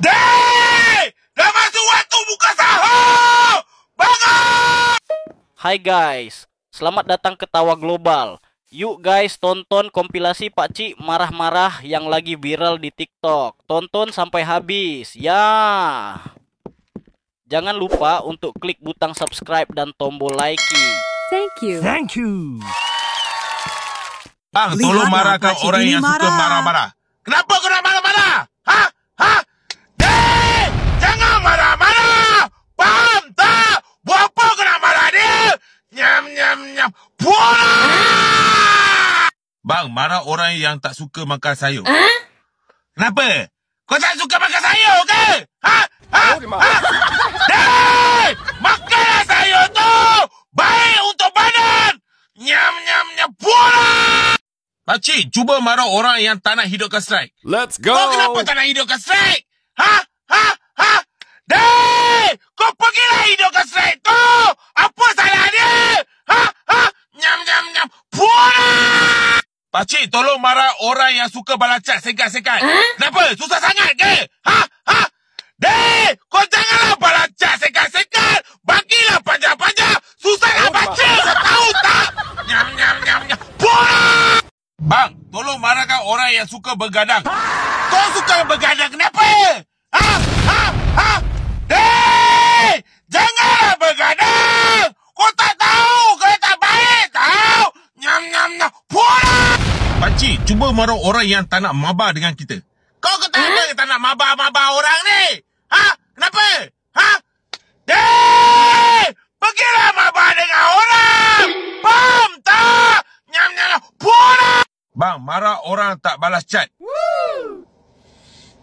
Dek! Dah masuk waktu buka sahur! Bangun! Hai guys, selamat datang ke Tawa Global. Yuk guys, tonton kompilasi Pakcik marah-marah yang lagi viral di TikTok. Tonton sampai habis, ya. Jangan lupa untuk klik butang subscribe dan tombol like. Thank you. Thank you. Bang, tolong marahkan orang yang suka marah-marah. Kenapa kau nak marah-marah? Ha? Ha? Dek! Jangan marah-marah! Faham tak? Buat apa kau nak marah dia? Nyam, nyam, nyam. Pulang! Bang, marah orang yang tak suka makan sayur. Kenapa? Kau tak suka makan sayur ke? Ha? Ha? Ha? Dek! Makanlah sayur tu! Baik untuk badan! Nyam, nyam, nyam. Pulang! Pakcik, cuba marah orang yang tak nak hidupkan strike. Let's go. Kau kenapa tak nak hidupkan strike? Ha? Ha? Ha? Dek! Kau pergilah hidupkan strike tu! Apa salah dia? Ha? Ha? Nyam, nyam, nyam. Pulang! Pakcik, tolong marah orang yang suka balacat sekat-sekat. Kenapa? Susah sangat ke? Ha? Ha? Dek! Kau janganlah balacat sekat-sekat. Bagilah panjang-panjang. Susah nak baca. Kau tahu tak? Nyam, nyam, nyam, nyam. Pulang! Bang, tolong marahkan orang yang suka bergadang. Kau suka bergadang kenapa? Ha? Ha? Ha? Dek! Janganlah bergadang! Kau tak tahu! Kau tak baik tahu! Nyam, nyam, nyam. Pulang! Pakcik, cuba marah orang yang tak nak mabar dengan kita. Kau kenapa tak nak mabar-mabar orang ni? Ha? Kenapa? Ha? Dek! Pergilah mabar dengan orang! Faham tak? Nyam, nyam, nyam. Pulang! Bang, marah orang tak balas chat.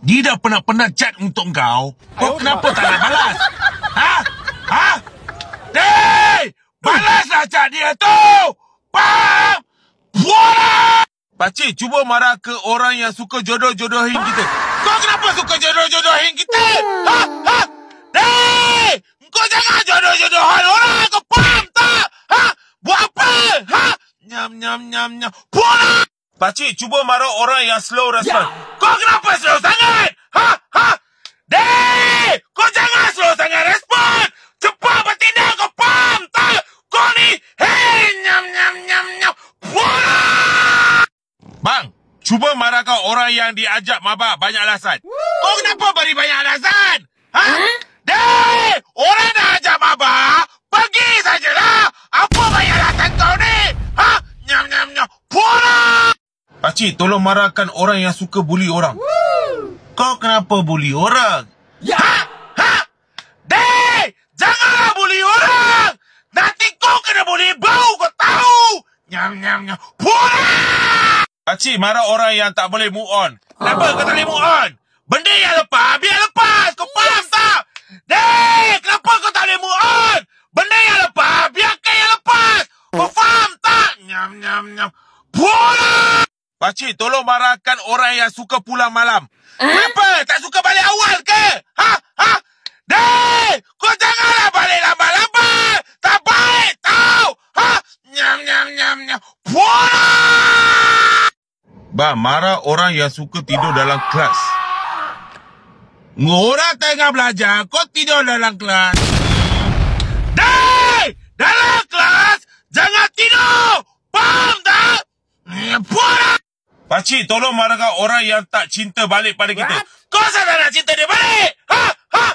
Dia dah pernah chat untuk kau. Kau kenapa tak nak balas? Ha? Ha? Dek! Balaslah chat dia tu! Faham? Pulang! Pakcik, cuba marah ke orang yang suka jodoh-jodohin kita. Kau kenapa suka jodoh-jodohin kita? Ha? Ha? Dek! Kau jangan jodoh-jodohan orang. Kau faham tak? Ha? Buat apa? Ha? Nyam, nyam, nyam, nyam. Pulang! Pakcik, cuba marah orang yang slow respon. Kau kenapa slow sangat? Ha? Ha? Dek! Kau jangan slow sangat respon. Cepat bertindak. Kau faham tak? Kau ni, hei, nyam, nyam, nyam, nyam. Pulang! Bang, cuba marahkan orang yang diajak mabak banyak alasan. Kau kenapa beri banyak alasan? Ha? Dek! Orang dah ajak mabak, pergi sajalah. Apa banyak alasan kau ni? Ha? Nyam, nyam, nyam. Pulang! Pakcik, tolong marahkan orang yang suka bully orang. Kau kenapa bully orang? Ha? Ha? Dek! Janganlah bully orang! Nanti kau kena bully bau, kau tahu? Nyam, nyam, nyam. Pulang! Pakcik, marah orang yang tak boleh move on. Kenapa kau tak boleh move on? Benda yang lepas, biar lepas. Kau faham tak? Dek! Kenapa kau tak boleh move on? Benda yang lepas, biarkan yang lepas. Kau faham tak? Nyam, nyam, nyam. Pulang! Pakcik, tolong marahkan orang yang suka pulang malam. Kenapa? Tak suka balik awal ke? Ha? Ha? Dek! Kau janganlah balik lambat-lambat. Tak baik tau. Ha? Nyam, nyam, nyam, nyam. Pulang! Bang, marah orang yang suka tidur dalam kelas. Orang tengah belajar, kau tidur dalam kelas. Dek! Dalam kelas, jangan tidur. Faham tak? Pulang! Pakcik, tolong marahkan orang yang tak cinta balik pada kita. Kau salah nak cinta dia balik? Ha? Ha?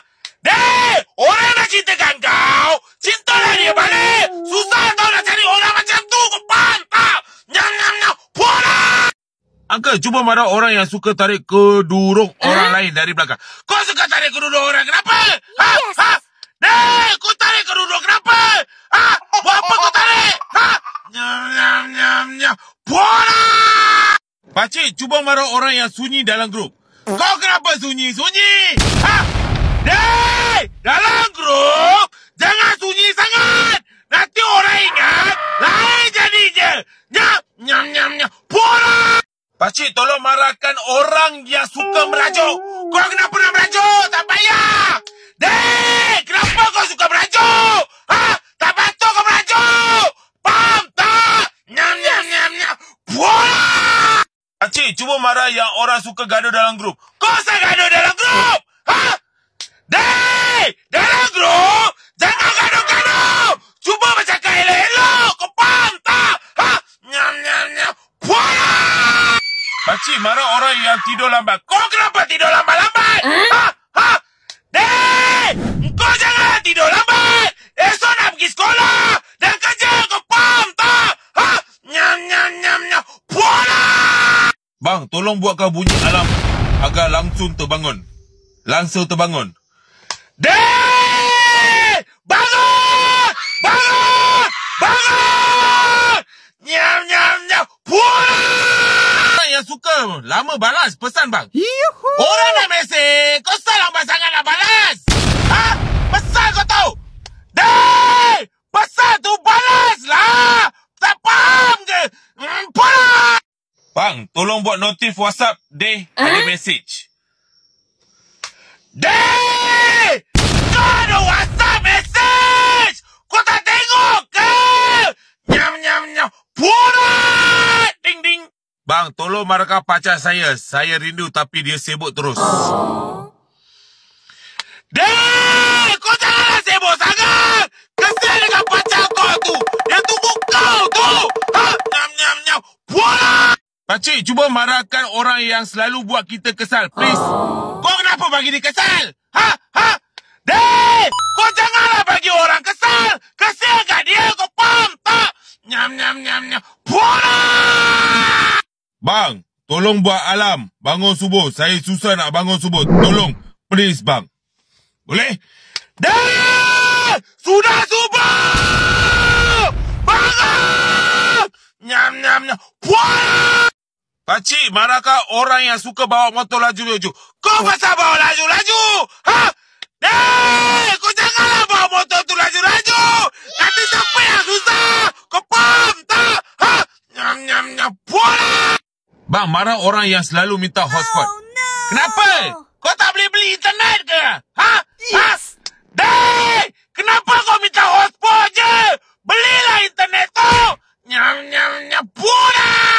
Dek! Orang nak cintakan kau, cintalah dia balik. Susah tau nak cari orang macam tu. Kau faham tak? Nyam, nyam, nyam. Pulang! Uncle, cuba marah orang yang suka tarik kedurung orang lain dari belakang. Kau suka tarik kedurung orang, kenapa? Ha? Ha? Dek! Kau tarik kedurung, kenapa? Ha? Buat apa kau tarik? Ha? Nyam, nyam, nyam, nyam. Pulang! Pakcik, cuba marah orang yang sunyi dalam grup. Kau kenapa sunyi-sunyi? Ha? Dek! Dalam grup, jangan sunyi sangat. Nanti orang ingat, lain jadinya. Nyam, nyam, nyam, nyam. Pulang! Pakcik, tolong marahkan orang yang suka merajuk. Kau kenapa nak merajuk? Tak payah. Dek! Kenapa kau suka merajuk? Ha? Tak patut kau merajuk. Faham tak? Nyam, nyam, nyam, nyam. Pulang! Pakcik, cuba marah yang orang suka gaduh dalam grup. Kau usah gaduh dalam grup! Ha? marah orang yang tidur lambat. Kau kenapa tidur lambat-lambat? Ha? Dek! Kau jangan tidur lambat! Esok nak pergi sekolah dan kerja, kau faham tak? Ha? Nyam. Puala! Bang, tolong buatkan bunyi alarm agar langsung terbangun. Dek! Bangun! Nyam. Puala! Orang yang suka lama balas pesan bang. Orang nak mesej, kau lambat sangat nak balas. Ha? Pesan kau tahu? Dek! Pesan tu balas lah! Tak faham ke? Puala! Bang, tolong buat notif WhatsApp. Dek, ada mesej. Dek! Kau ada WhatsApp mesej! Kau tak tengok ke? Nyam. Puala! Ding. Bang, tolong marahkan pacar saya. Saya rindu tapi dia sibuk terus. Dek! Kau janganlah sibuk sangat! Kesian dengan pacar kau tu! Dia tunggu kau tu! Ha? Nyam. Puala! Pakcik, cuba marahkan orang yang selalu buat kita kesal. Please. Kau kenapa bagi dia kesal? Ha? Dek! Kau janganlah bagi orang kesal! Kesian kat dia, kau faham tak? Nyam. Puala! Bang, tolong buat alarm. Bangun subuh. Saya susah nak bangun subuh. Tolong. Please, bang. Boleh? Dek! Sudah subuh! Bangun! Nyam. Puala! Pakcik, marahkah orang yang suka bawa motor laju-laju? Kau pasal bawa laju-laju? Ha? Dek! Kau janganlah bawa motor tu laju-laju! Nanti siapa yang susah? Kau faham tak? Ha? Nyam. Puala! Bang, marah orang yang selalu minta hotspot. Kenapa? Kau tak boleh beli internet ke? Ha? Dek! Kenapa kau minta hotspot je? Belilah internet tu! Nyam. Puala!